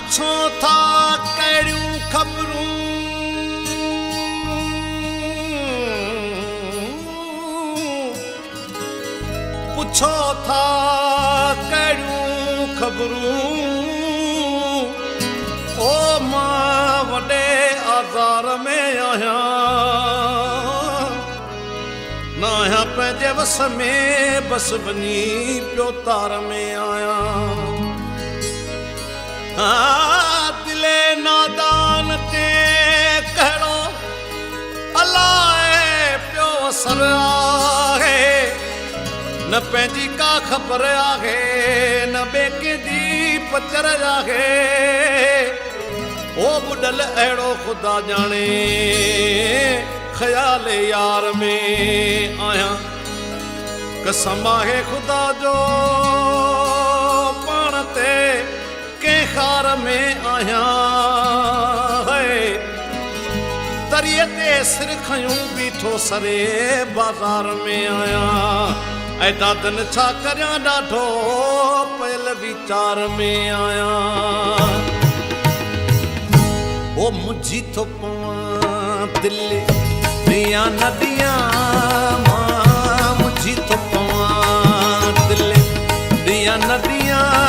पुछो था कहिड़ियूं ख़बरूं पुछो था कहिड़ियूं ख़बरूं ओ मां वॾे आज़ार में आहियां न आहियां पंहिंजे वस में बस वञी पियो तार में आहियां दिले नादान ते कहिड़ो अलाए पियो असर आहे न पंहिंजी का ख़बर आहे न ॿिए कंहिंजी पचर आहे ओ ॿुॾल अहिड़ो ख़ुदा ॼाणे ख़्याल यार में आहियां कसम आहे ख़ुदा जो पाण ते कंहिं खार में आहियां तरीअ ते सिर खयूं बीठो सरे बाज़ार में आहियां ऐं दादन छा करियां ॾाढो पयल वीचार में आहियां ओ मुंहिंजी थो पवां दिलि ॾियां न ॾियां मां मुंहिंजी थो पवां दिलि ॾियां न ॾियां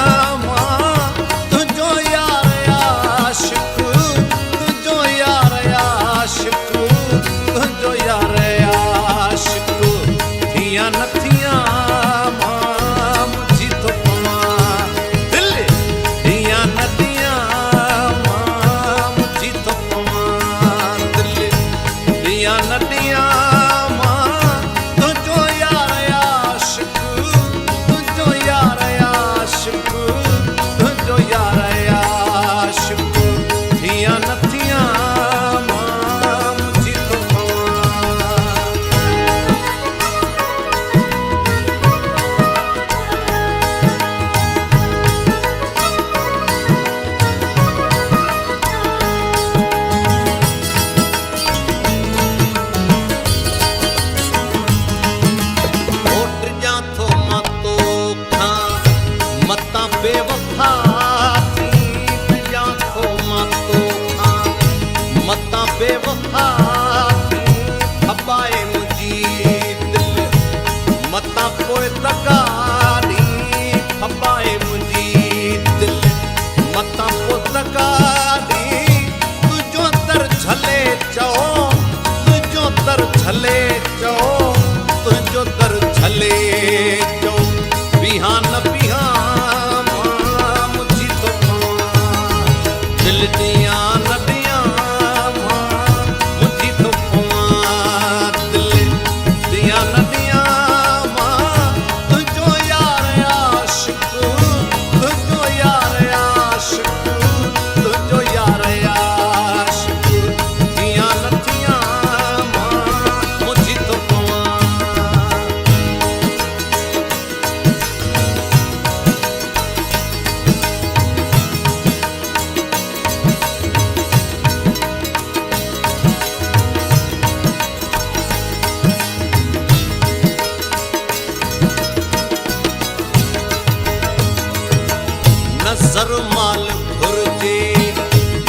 नज़र माल घुर्जे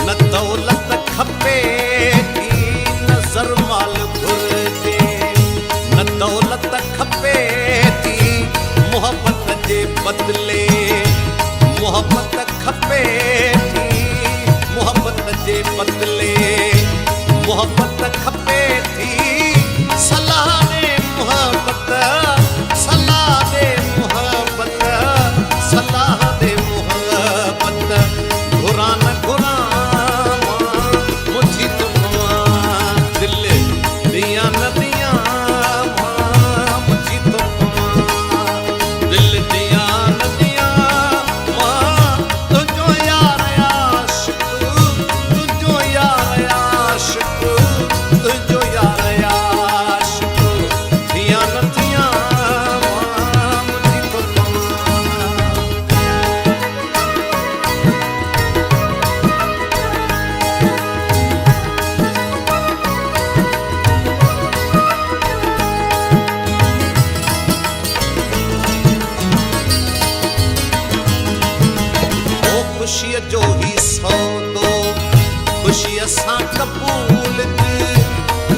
न दौलत खपे थी नज़र माल घुर्जे न दौलत खपे थी मोहब्बत जे बदले मोहब्बत खपे थी मोहब्बत जे बदले मोहब्बत खपे थी सलाह दे मोहब्बत सलाह दे मोहब्बत सलाह दे सां कबूल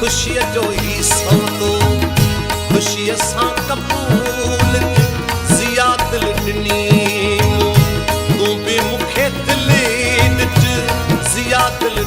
ख़ुशीअ जो ई सौदो ख़ुशीअ सां कबूल ज़िया दिल ॾिनी तूं बि मूंखे दिल ॾिज ज़िया दिल